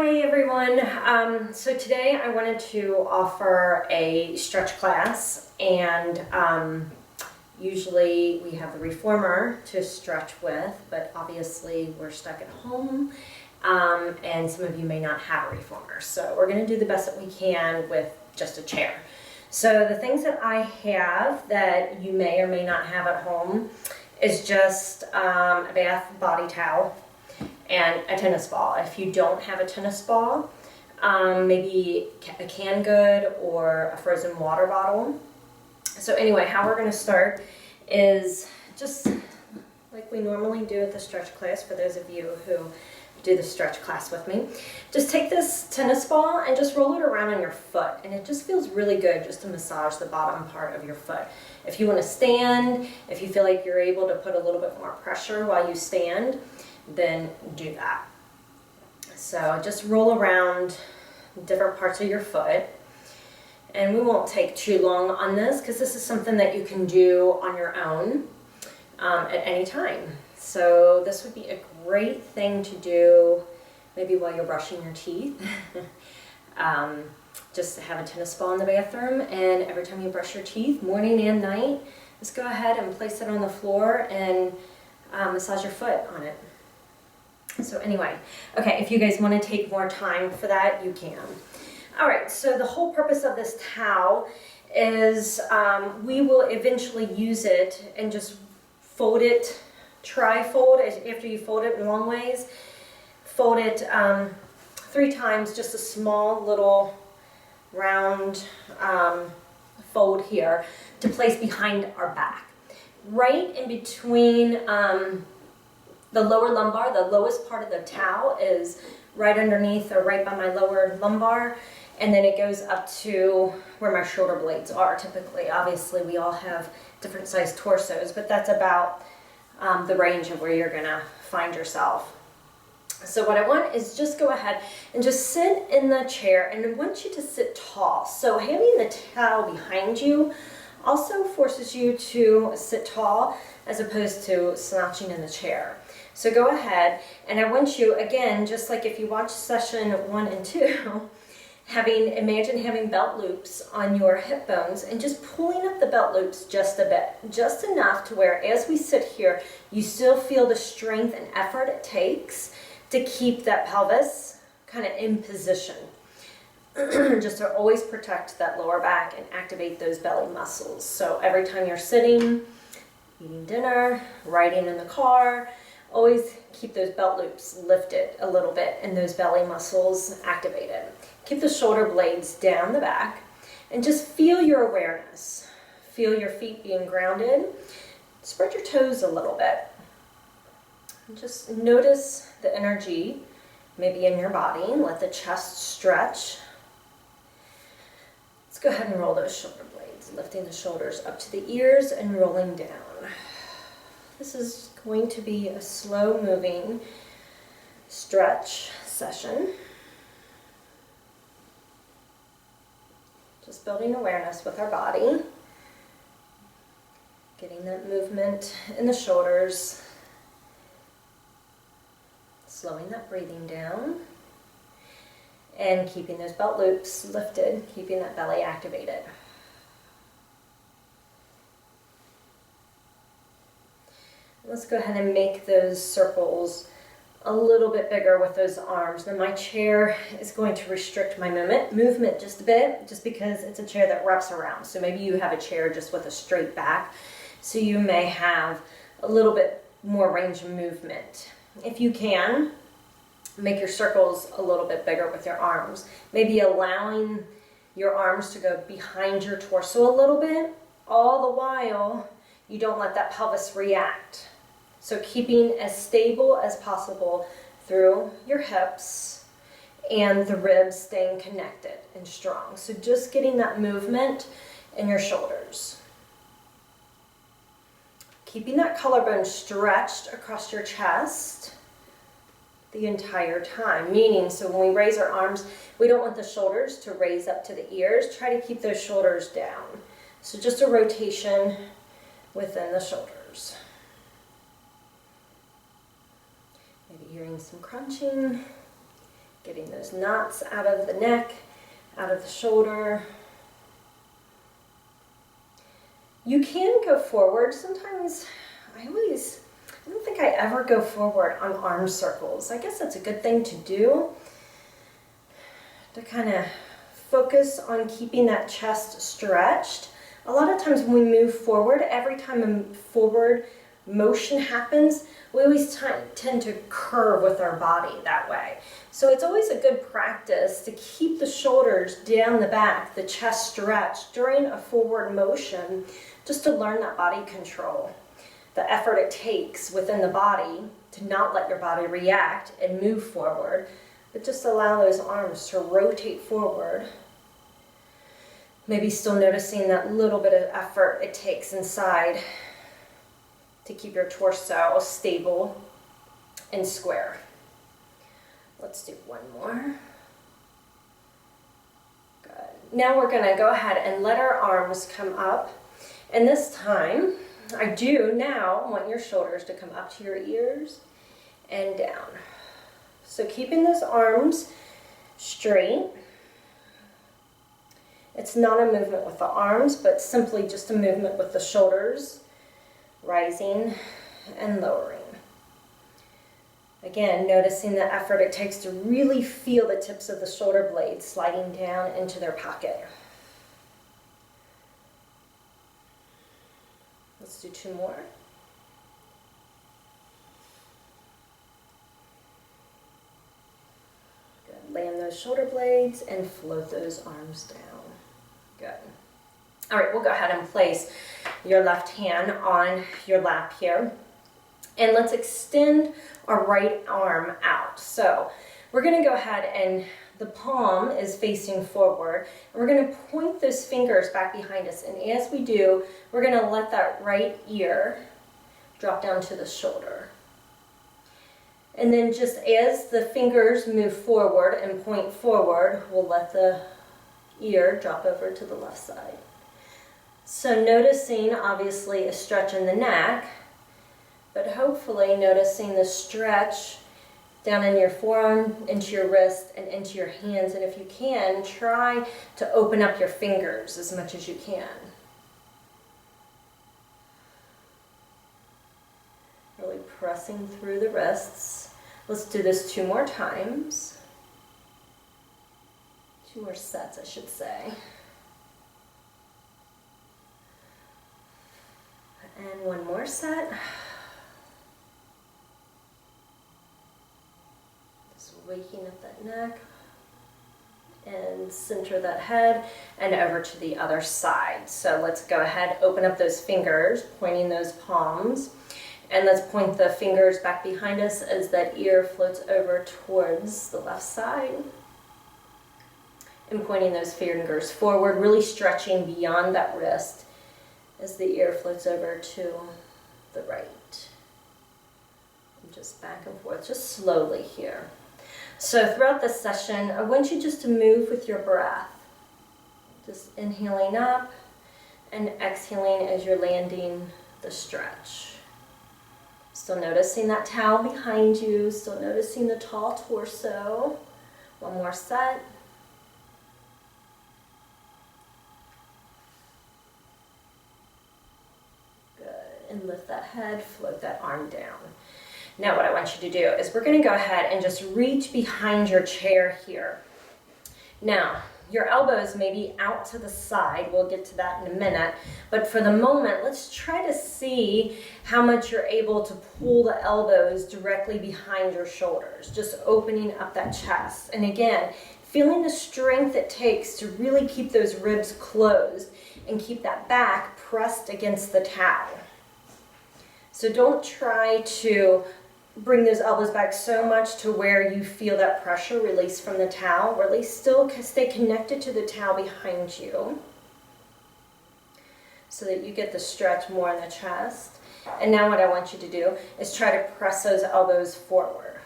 Hi everyone. So today I wanted to offer a stretch class, and usually we have the reformer to stretch with, but obviously we're stuck at home, and some of you may not have a reformer. So we're going to do the best that we can with just a chair. So the things that I have that you may or may not have at home is just a bath body towel and a tennis ball. If you don't have a tennis ball, maybe a canned good or a frozen water bottle. So anyway, how we're going to start is just like we normally do at the stretch class, for those of you who do the stretch class with me. Just take this tennis ball and just roll it around on your foot, and it just feels really good just to massage the bottom part of your foot. If you want to stand, if you feel like you're able to put a little bit more pressure while you stand, then do that. So just roll around different parts of your foot, and we won't take too long on this because this is something that you can do on your own at any time. So this would be a great thing to do maybe while you're brushing your teeth. Just to have a tennis ball in the bathroom, and every time you brush your teeth, morning and night, just go ahead and place it on the floor and massage your foot on it. So anyway, okay, if you guys want to take more time for that, you can. All right, so the whole purpose of this towel is we will eventually use it and just fold it, tri-fold, after you fold it in long ways, fold it 3 times, just a small little round fold here to place behind our back. Right in between the lower lumbar, the lowest part of the towel is right underneath or right by my lower lumbar, and then it goes up to where my shoulder blades are typically. Obviously we all have different sized torsos, but that's about the range of where you're gonna find yourself. So what I want is just go ahead and just sit in the chair, and I want you to sit tall. So having the towel behind you also forces you to sit tall as opposed to slouching in the chair. So go ahead, and I want you, again, just like if you watch session 1 and 2, imagine having belt loops on your hip bones and just pulling up the belt loops just a bit, just enough to where as we sit here, you still feel the strength and effort it takes to keep that pelvis kind of in position. Just to always protect that lower back and activate those belly muscles. So every time you're sitting, eating dinner, riding in the car, always keep those belt loops lifted a little bit and those belly muscles activated. Keep the shoulder blades down the back and just feel your awareness. Feel your feet being grounded. Spread your toes a little bit. Just notice the energy maybe in your body. Let the chest stretch. Let's go ahead and roll those shoulder blades, lifting the shoulders up to the ears and rolling down. This is going to be a slow moving stretch session. Just building awareness with our body. Getting that movement in the shoulders. Slowing that breathing down. And keeping those belt loops lifted, keeping that belly activated. Let's go ahead and make those circles a little bit bigger with those arms. Now my chair is going to restrict my movement just a bit, just because it's a chair that wraps around. So maybe you have a chair just with a straight back, so you may have a little bit more range of movement. If you can, make your circles a little bit bigger with your arms. Maybe allowing your arms to go behind your torso a little bit, all the while you don't let that pelvis react. So keeping as stable as possible through your hips and the ribs staying connected and strong. So just getting that movement in your shoulders. Keeping that collarbone stretched across your chest the entire time. Meaning, so when we raise our arms, we don't want the shoulders to raise up to the ears. Try to keep those shoulders down. So just a rotation within the shoulders. Maybe hearing some crunching Getting those knots out of the neck, out of the shoulder. You can go forward. Sometimes I don't think I ever go forward on arm circles. I guess that's a good thing to do, to kind of focus on keeping that chest stretched. A lot of times when we move forward, every time a forward motion happens, we always tend to curve with our body that way. So it's always a good practice to keep the shoulders down the back, the chest stretched during a forward motion, just to learn that body control. The effort it takes within the body to not let your body react and move forward, but just allow those arms to rotate forward. Maybe still noticing that little bit of effort it takes inside to keep your torso stable and square. Let's do one more. Good. Now we're going to go ahead and let our arms come up. And this time, I do now want your shoulders to come up to your ears and down. So keeping those arms straight. It's not a movement with the arms, but simply just a movement with the shoulders, rising and lowering. Again, noticing the effort it takes to really feel the tips of the shoulder blades sliding down into their pocket. Let's do two more. Good. Land those shoulder blades and float those arms down. Good. All right, we'll go ahead and place your left hand on your lap here. And let's extend our right arm out. So we're going to go ahead and the palm is facing forward. And we're going to point those fingers back behind us. And as we do, we're going to let that right ear drop down to the shoulder. And then just as the fingers move forward and point forward, we'll let the ear drop over to the left side. So noticing obviously a stretch in the neck, but hopefully noticing the stretch down in your forearm, into your wrist, and into your hands. And if you can, try to open up your fingers as much as you can. Really pressing through the wrists. Let's do this two more times. Two more sets, I should say. And one more set. Just waking up that neck and center that head and over to the other side. So let's go ahead, open up those fingers, pointing those palms. And let's point the fingers back behind us as that ear floats over towards the left side. And pointing those fingers forward, really stretching beyond that wrist as the ear floats over to the right. And just back and forth, just slowly here. So throughout this session, I want you just to move with your breath. Just inhaling up and exhaling as you're landing the stretch. Still noticing that towel behind you, still noticing the tall torso. One more set. And lift that head, float that arm down. Now what I want you to do is we're going to go ahead and just reach behind your chair here. Now, your elbows may be out to the side. We'll get to that in a minute. But for the moment, let's try to see how much you're able to pull the elbows directly behind your shoulders, just opening up that chest. And again, feeling the strength it takes to really keep those ribs closed and keep that back pressed against the towel. So don't try to bring those elbows back so much to where you feel that pressure release from the towel. Really still stay connected to the towel behind you so that you get the stretch more in the chest. And now what I want you to do is try to press those elbows forward.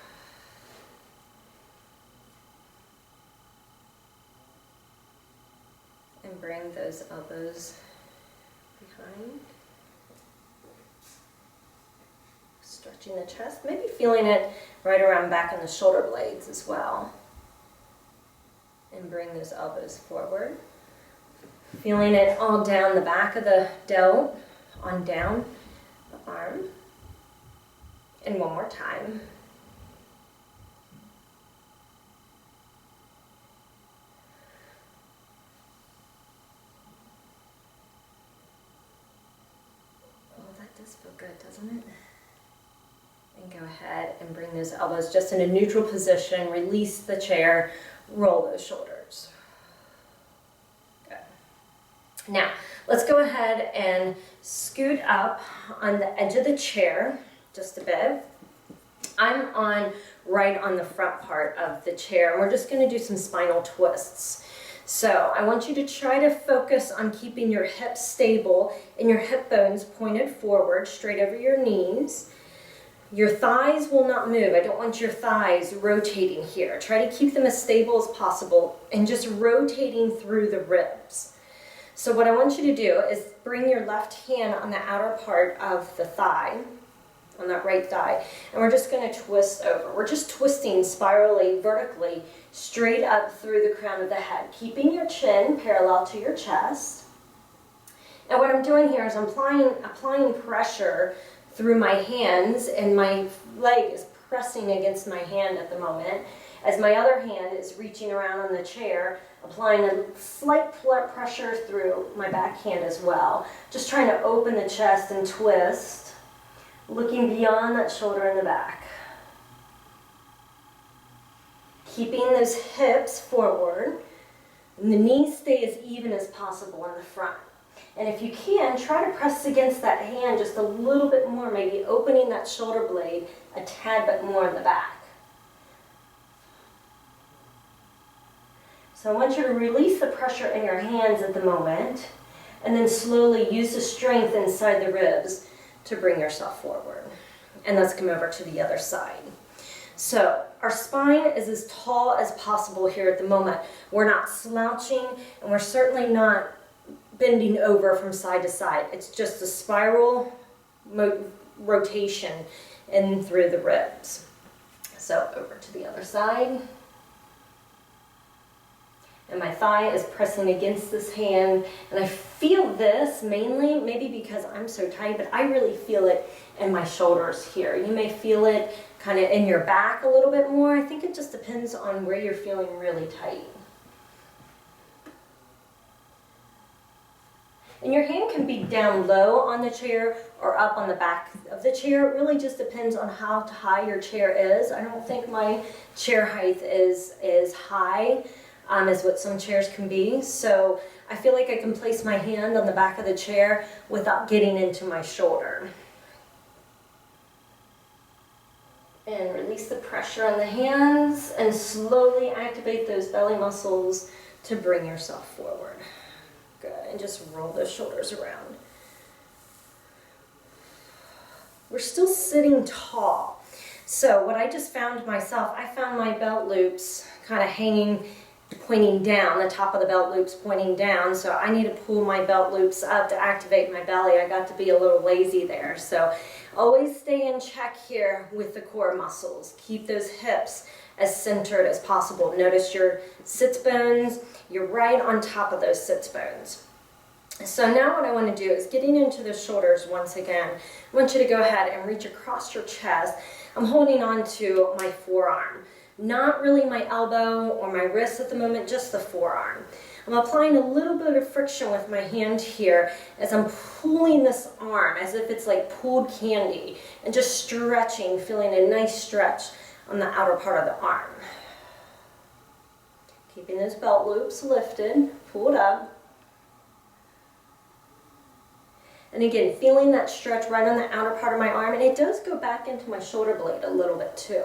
And bring those elbows behind. Stretching the chest, maybe feeling it right around back in the shoulder blades as well. and bring those elbows forward. Feeling it all down the back of the delt, on down the arm. And one more time. Oh, that does feel good, doesn't it? And go ahead and bring those elbows just in a neutral position. Release the chair, roll those shoulders. Good. Now, let's go ahead and scoot up on the edge of the chair just a bit. I'm right on the front part of the chair, and we're just going to do some spinal twists. So I want you to try to focus on keeping your hips stable and your hip bones pointed forward, straight over your knees. Your thighs will not move. I don't want your thighs rotating here. Try to keep them as stable as possible and just rotating through the ribs. So what I want you to do is bring your left hand on the outer part of the thigh, on that right thigh, and we're just going to twist over. We're just twisting spirally, vertically, straight up through the crown of the head, keeping your chin parallel to your chest. And what I'm doing here is I'm applying pressure through my hands, and my leg is pressing against my hand at the moment, as my other hand is reaching around on the chair, applying a slight pressure through my back hand as well. Just trying to open the chest and twist, looking beyond that shoulder in the back. Keeping those hips forward, and the knees stay as even as possible in the front. And if you can, try to press against that hand just a little bit more, maybe opening that shoulder blade a tad bit more in the back. So I want you to release the pressure in your hands at the moment, and then slowly use the strength inside the ribs to bring yourself forward. And let's come over to the other side. So our spine is as tall as possible here at the moment. We're not slouching, and we're certainly not bending over from side to side. It's just a spiral rotation in through the ribs. So over to the other side. And my thigh is pressing against this hand, and I feel this mainly, maybe because I'm so tight, but I really feel it in my shoulders here. You may feel it kind of in your back a little bit more. I think it just depends on where you're feeling really tight. And your hand can be down low on the chair or up on the back of the chair. It really just depends on how high your chair is. I don't think my chair height is high as what some chairs can be. So I feel like I can place my hand on the back of the chair without getting into my shoulder. And release the pressure on the hands and slowly activate those belly muscles to bring yourself forward. Good, and just roll those shoulders around. We're still sitting tall. So what I just found myself, I found my belt loops kind of hanging, pointing down, the top of the belt loops pointing down. So I need to pull my belt loops up to activate my belly. I got to be a little lazy there. So always stay in check here with the core muscles. Keep those hips as centered as possible. Notice your sits bones. You're right on top of those sits bones. So now what I want to do is getting into the shoulders once again. I want you to go ahead and reach across your chest. I'm holding on to my forearm. Not really my elbow or my wrist at the moment, just the forearm. I'm applying a little bit of friction with my hand here as I'm pulling this arm as if it's like pulled candy, and just stretching, feeling a nice stretch on the outer part of the arm. Keeping those belt loops lifted, pulled up. And again, feeling that stretch right on the outer part of my arm, and it does go back into my shoulder blade a little bit too.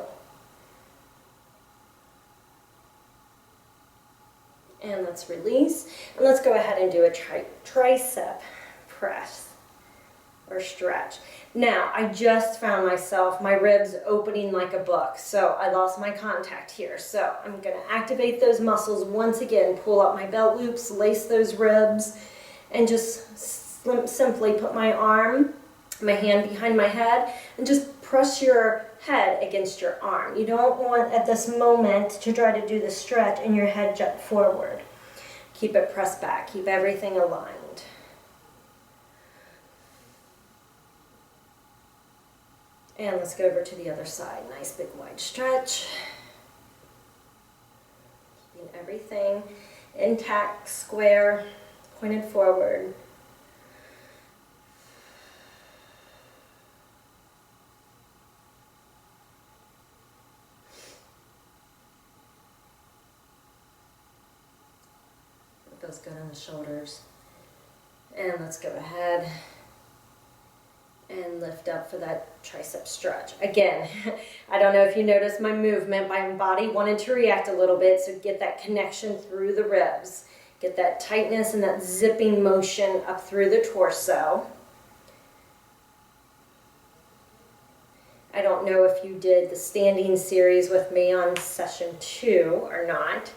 And let's release, and let's go ahead and do a tricep press or stretch. Now, I just found myself, my ribs opening like a book, so I lost my contact here. So I'm going to activate those muscles once again, pull up my belt loops, lace those ribs, and just simply put my arm, my hand behind my head, and just press your head against your arm. You don't want at this moment to try to do the stretch and your head jut forward. Keep it pressed back. Keep everything aligned. And let's go over to the other side. Nice big wide stretch. Keeping everything intact, square, pointed forward. It feels good on the shoulders. And let's go ahead and lift up for that tricep stretch. Again, I don't know if you noticed my movement. My body wanted to react a little bit, so get that connection through the ribs. Get that tightness and that zipping motion up through the torso. I don't know if you did the standing series with me on session 2 or not,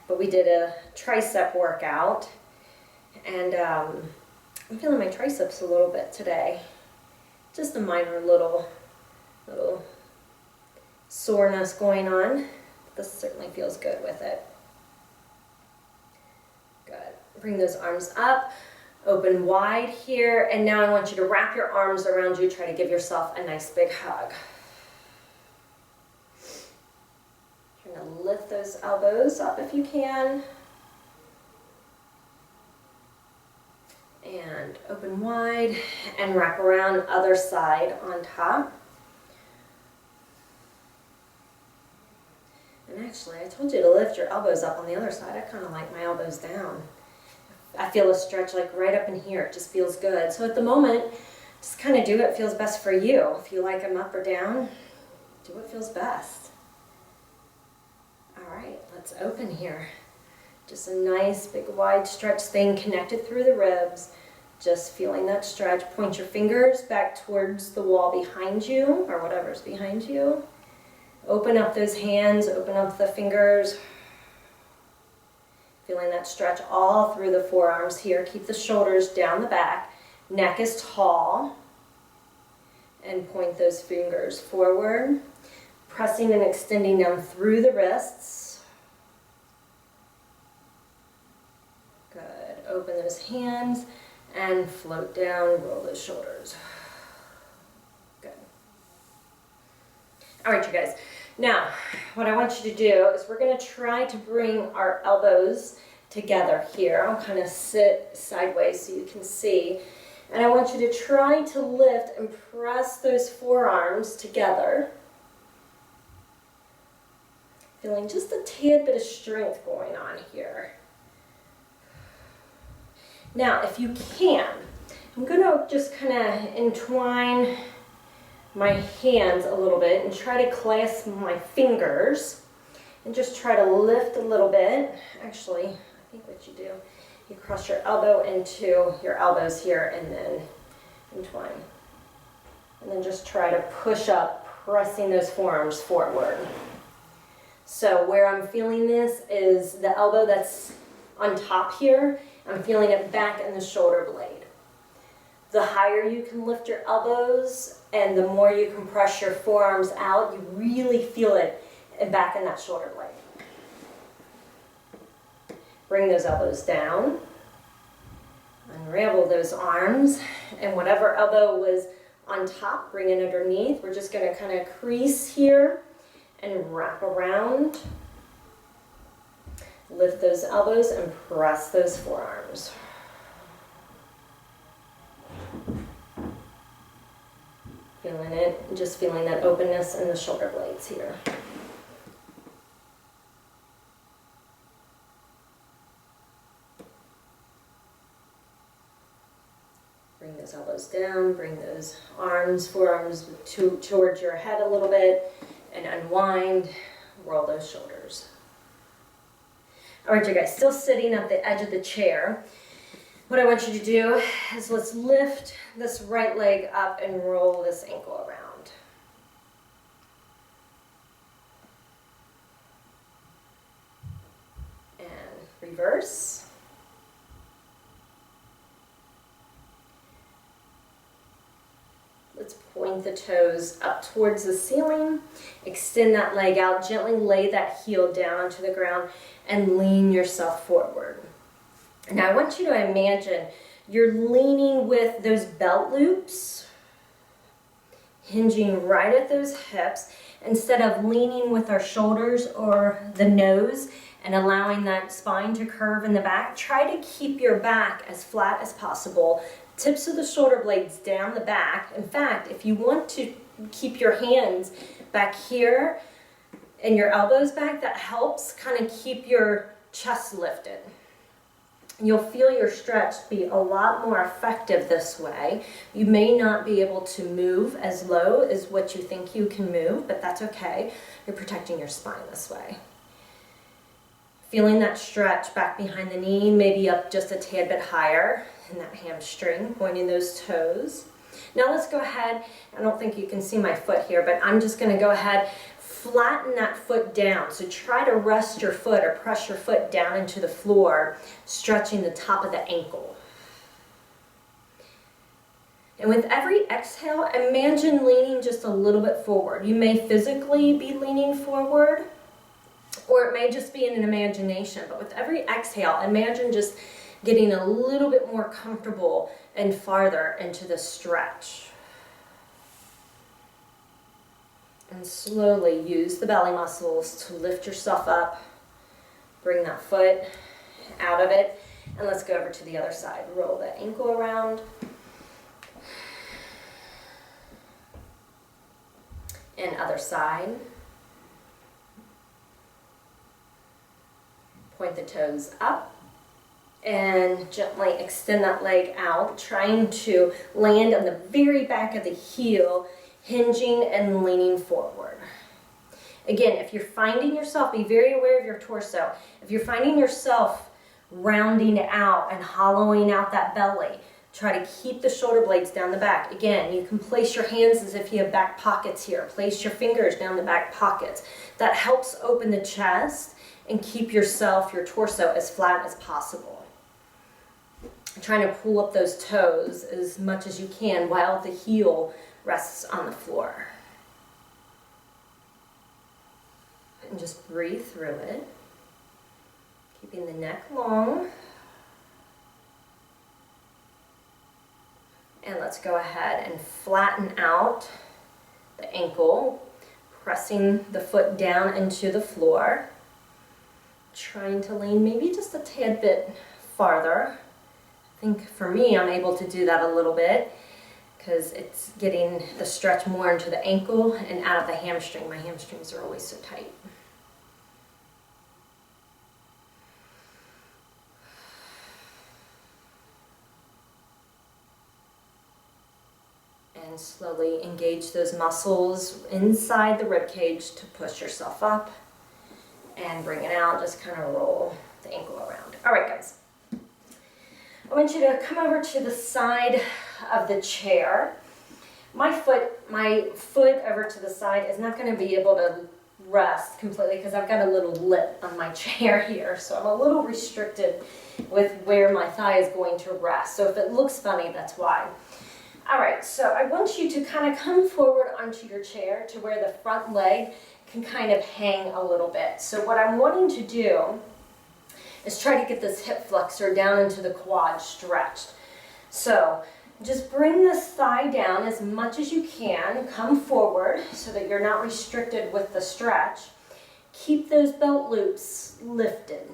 but we did a tricep workout, and I'm feeling my triceps a little bit today. Just a minor little soreness going on. This certainly feels good with it. Good. Bring those arms up, open wide here, and now I want you to wrap your arms around you. Try to give yourself a nice big hug. Trying to lift those elbows up if you can. And open wide and wrap around other side on top. And actually, I told you to lift your elbows up on the other side. I kind of like my elbows down. I feel a stretch like right up in here. It just feels good. So at the moment, just kind of do what feels best for you. If you like them up or down, do what feels best. All right, let's open here. Just a nice big wide stretch, staying connected through the ribs. Just feeling that stretch. Point your fingers back towards the wall behind you, or whatever's behind you. Open up those hands, open up the fingers. Feeling that stretch all through the forearms here. Keep the shoulders down the back. Neck is tall. And point those fingers forward. Pressing and extending down through the wrists. Good. Open those hands and float down, roll those shoulders. Good. All right, you guys. Now, what I want you to do is we're going to try to bring our elbows together here. I'll kind of sit sideways so you can see. And I want you to try to lift and press those forearms together. Feeling just a tad bit of strength going on here. Now, if you can, I'm going to just kind of entwine my hands a little bit and try to clasp my fingers and just try to lift a little bit. Actually, I think what you do, you cross your elbow into your elbows here and then entwine. And then just try to push up, pressing those forearms forward. So where I'm feeling this is the elbow that's on top here. I'm feeling it back in the shoulder blade. The higher you can lift your elbows and the more you can press your forearms out, you really feel it back in that shoulder blade. Bring those elbows down. Unravel those arms. And whatever elbow was on top, bring it underneath. We're just going to kind of crease here and wrap around. Lift those elbows and press those forearms. Feeling it, just feeling that openness in the shoulder blades here. Bring those elbows down, bring those arms, forearms towards your head a little bit, and unwind, roll those shoulders. All right, you guys, still sitting at the edge of the chair. What I want you to do is let's lift this right leg up and roll this ankle around. And reverse. Let's point point the toes up towards the ceiling, extend that leg out, gently lay that heel down onto the ground, and lean yourself forward. Now I want you to imagine you're leaning with those belt loops, hinging right at those hips, instead of leaning with our shoulders or the nose and allowing that spine to curve in the back. Try to keep your back as flat as possible, tips of the shoulder blades down the back. In fact, if you want to keep your hands back here and your elbows back, that helps kind of keep your chest lifted. You'll feel your stretch be a lot more effective this way. You may not be able to move as low as what you think you can move, but that's okay. You're protecting your spine this way. Feeling that stretch back behind the knee, maybe up just a tad bit higher in that hamstring, pointing those toes. Now let's go ahead, I don't think you can see my foot here, but I'm just gonna go ahead, flatten that foot down. So try to rest your foot or press your foot down into the floor, stretching the top of the ankle. And with every exhale, imagine leaning just a little bit forward. You may physically be leaning forward, or it may just be in an imagination, but with every exhale, imagine just getting a little bit more comfortable and farther into the stretch. And slowly use the belly muscles to lift yourself up, bring that foot out of it, and let's go over to the other side. Roll the ankle around. And other side. Point the toes up and gently extend that leg out, trying to land on the very back of the heel, hinging and leaning forward. Again, if you're finding yourself, be very aware of your torso. If you're finding yourself rounding out and hollowing out that belly, try to keep the shoulder blades down the back. Again, you can place your hands as if you have back pockets here. Place your fingers down the back pockets. That helps open the chest and keep yourself, your torso, as flat as possible. Trying to pull up those toes as much as you can while the heel rests on the floor. And just breathe through it, keeping the neck long. And let's go ahead and flatten out the ankle, pressing the foot down into the floor. Trying to lean maybe just a tad bit farther. I think for me, I'm able to do that a little bit because it's getting the stretch more into the ankle and out of the hamstring. My hamstrings are always so tight. And slowly engage those muscles inside the rib cage to push yourself up and bring it out. Just kind of roll the ankle around. All right, guys. I want you to come over to the side of the chair. My foot over to the side is not going to be able to rest completely because I've got a little lip on my chair here, so I'm a little restricted with where my thigh is going to rest. So if it looks funny, that's why. All right, so I want you to kind of come forward onto your chair to where the front leg can kind of hang a little bit. So what I'm wanting to do is try to get this hip flexor down into the quad stretched. So just bring this thigh down as much as you can. Come forward so that you're not restricted with the stretch. Keep those belt loops lifted.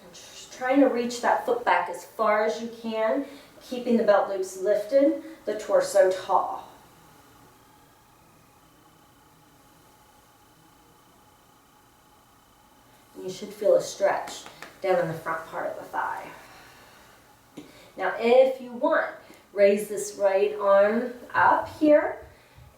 And just trying to reach that foot back as far as you can, keeping the belt loops lifted, the torso tall. You should feel a stretch down in the front part of the thigh. Now, if you want, raise this right arm up here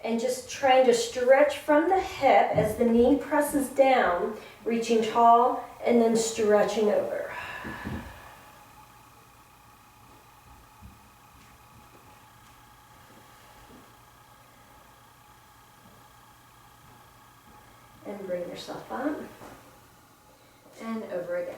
and just trying to stretch from the hip as the knee presses down, reaching tall and then stretching over. And bring yourself up. And over again.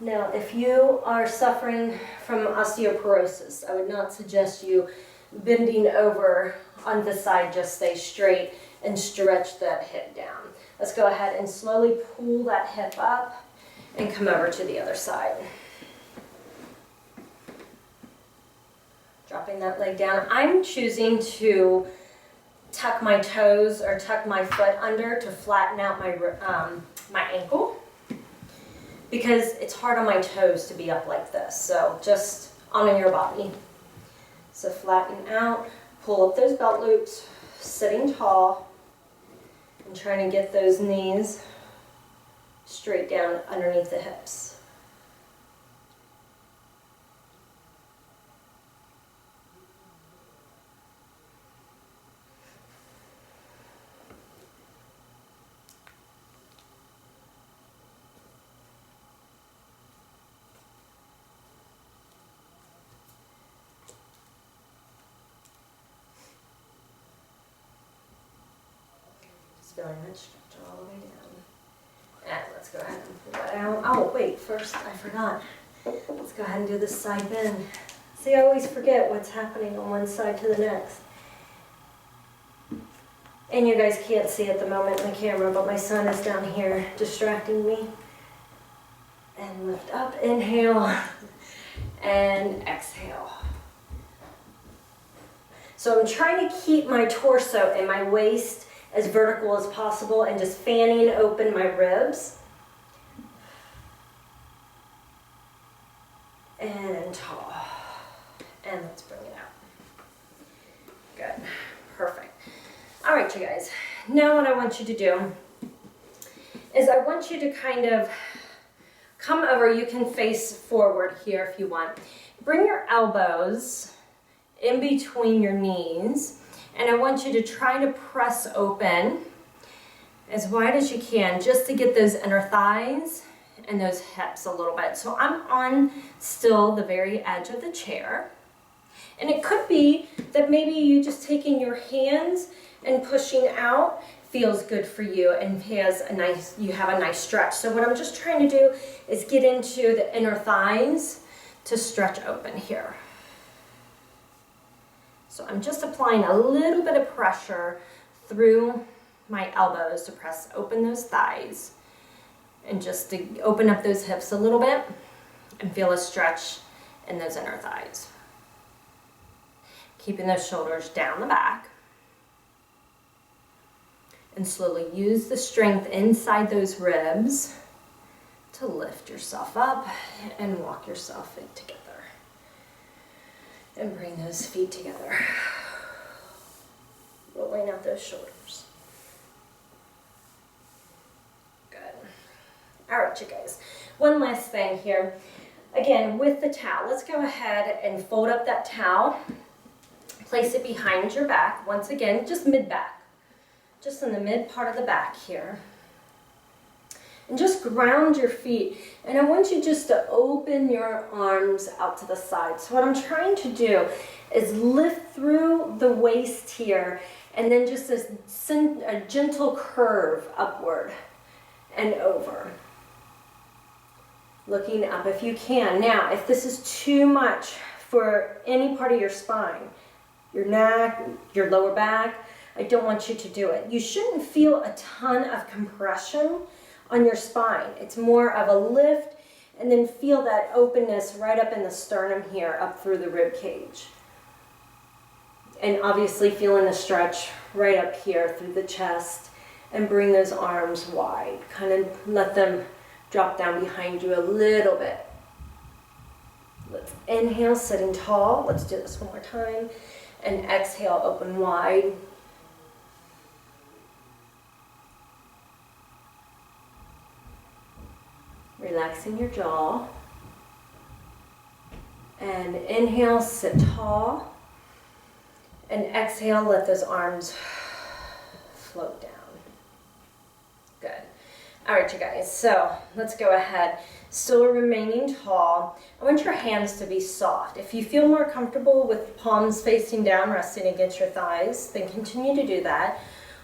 Now, if you are suffering from osteoporosis, I would not suggest you bending over on the side. Just stay straight and stretch that hip down. Let's go ahead and slowly pull that hip up and come over to the other side. Dropping that leg down. I'm choosing to tuck my toes or tuck my foot under to flatten out my ankle, because it's hard on my toes to be up like this. So just honor your body. So flatten out, pull up those belt loops, sitting tall, and trying to get those knees straight down underneath the hips. Feeling that stretch all the way down. And let's go ahead and pull that out. Oh, wait, first I forgot. Let's go ahead and do this side bend. See, I always forget what's happening on one side to the next. And you guys can't see at the moment in the camera, but my son is down here distracting me. And lift up, inhale, and exhale. So I'm trying to keep my torso and my waist as vertical as possible and just fanning open my ribs. And tall. And let's bring it out. Good. Perfect. All right, you guys. Now what I want you to do is I want you to kind of come over. You can face forward here if you want. Bring your elbows in between your knees. And I want you to try to press open as wide as you can, just to get those inner thighs and those hips a little bit. So I'm on still the very edge of the chair. And it could be that maybe you just taking your hands and pushing out feels good for you and you have a nice stretch. So what I'm just trying to do is get into the inner thighs to stretch open here. So I'm just applying a little bit of pressure through my elbows to press open those thighs and just to open up those hips a little bit and feel a stretch in those inner thighs. Keeping those shoulders down the back. And slowly use the strength inside those ribs to lift yourself up and walk yourself in together. And bring those feet together. Rolling out those shoulders. Good. All right, you guys. One last thing here. Again, with the towel, let's go ahead and fold up that towel. Place it behind your back. Once again, just mid-back. Just in the mid part of the back here. And just ground your feet. And I want you just to open your arms out to the side. So what I'm trying to do is lift through the waist here and then just a gentle curve upward and over. Looking up if you can. Now, if this is too much for any part of your spine, your neck, your lower back, I don't want you to do it. You shouldn't feel a ton of compression on your spine. It's more of a lift, and then feel that openness right up in the sternum here, up through the rib cage. And obviously feeling the stretch right up here through the chest, and bring those arms wide. Kind of let them drop down behind you a little bit. Let's inhale, sitting tall. Let's do this one more time. And exhale, open wide. Relaxing your jaw. And inhale, sit tall. And exhale, let those arms float down. Good. All right, you guys, so let's go ahead. Still remaining tall. I want your hands to be soft. If you feel more comfortable with palms facing down, resting against your thighs, then continue to do that.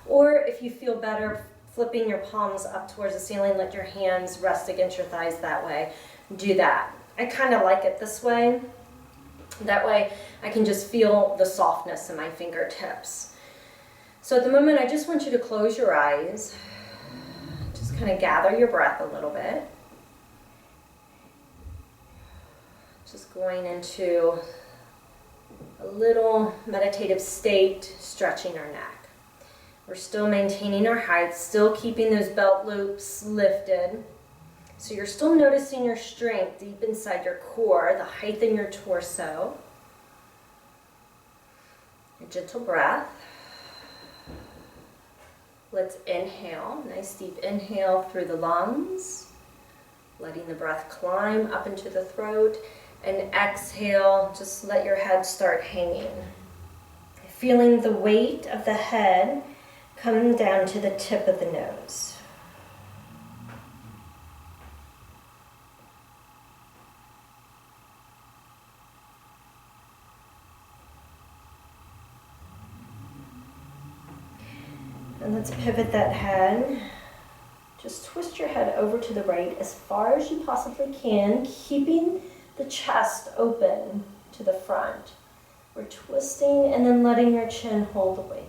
Or if you feel better flipping your palms up towards the ceiling, let your hands rest against your thighs that way. do that. I kind of like it this way. That way I can just feel the softness in my fingertips. So at the moment, I just want you to close your eyes. Just kind of gather your breath a little bit. Just going into a little meditative state, stretching our neck. We're still maintaining our height, still keeping those belt loops lifted. So you're still noticing your strength deep inside your core, the height in your torso. A gentle breath. Let's inhale, nice deep inhale through the lungs, letting the breath climb up into the throat, and exhale, just let your head start hanging. Feeling the weight of the head come down to the tip of the nose. And let's pivot that head. Just twist your head over to the right as far as you possibly can, keeping the chest open to the front. We're twisting and then letting your chin hold the weight.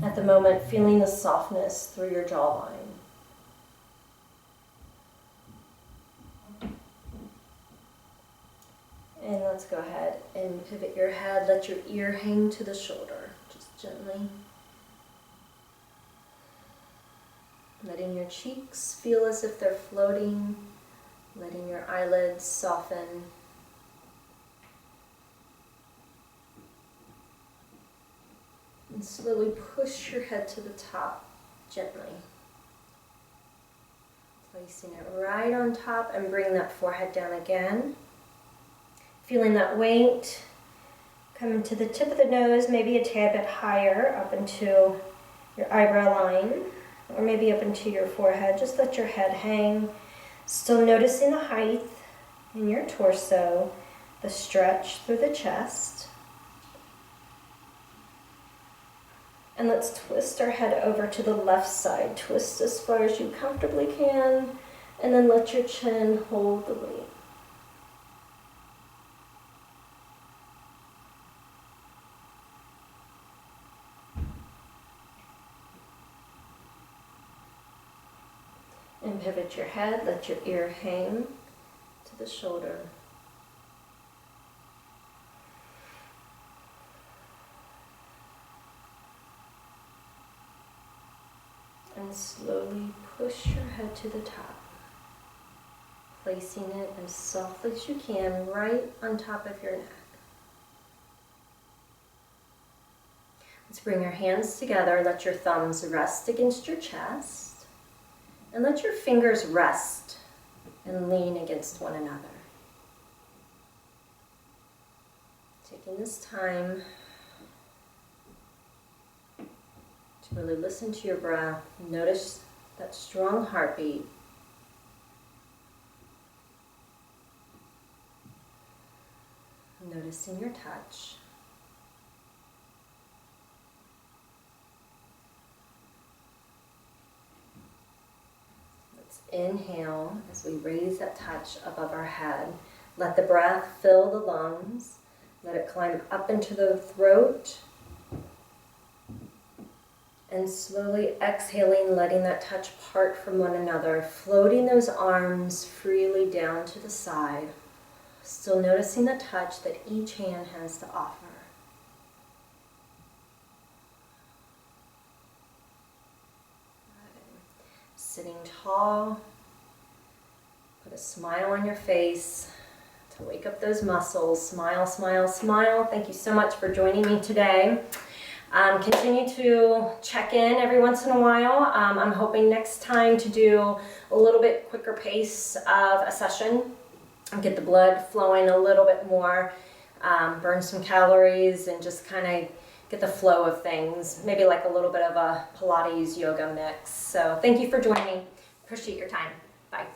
At the moment, feeling the softness through your jawline. And let's go ahead and pivot your head. Let your ear hang to the shoulder, just gently. Letting your cheeks feel as if they're floating. Letting your eyelids soften. And slowly push your head to the top, gently. Placing it right on top and bring that forehead down again. Feeling that weight coming to the tip of the nose, maybe a tad bit higher up into your eyebrow line, or maybe up into your forehead. Just let your head hang. Still noticing the height in your torso, the stretch through the chest. And let's twist our head over to the left side. Twist as far as you comfortably can, and then let your chin hold the weight. And pivot your head, let your ear hang to the shoulder. And slowly push your head to the top, placing it as softly as you can right on top of your neck. Let's bring your hands together, let your thumbs rest against your chest. And let your fingers rest and lean against one another. Taking this time to really listen to your breath. Notice that strong heartbeat. Noticing your touch. Inhale as we raise that touch above our head. Let the breath fill the lungs. Let it climb up into the throat. And slowly exhaling, letting that touch part from one another, floating those arms freely down to the side. Still noticing the touch that each hand has to offer. Sitting tall, put a smile on your face to wake up those muscles. Smile, smile, smile. Thank you so much for joining me today. Continue to check in every once in a while. I'm hoping next time to do a little bit quicker pace of a session and get the blood flowing a little bit more, burn some calories, and just kind of get the flow of things, maybe like a little bit of a Pilates yoga mix. So thank you for joining me. Appreciate your time. Bye.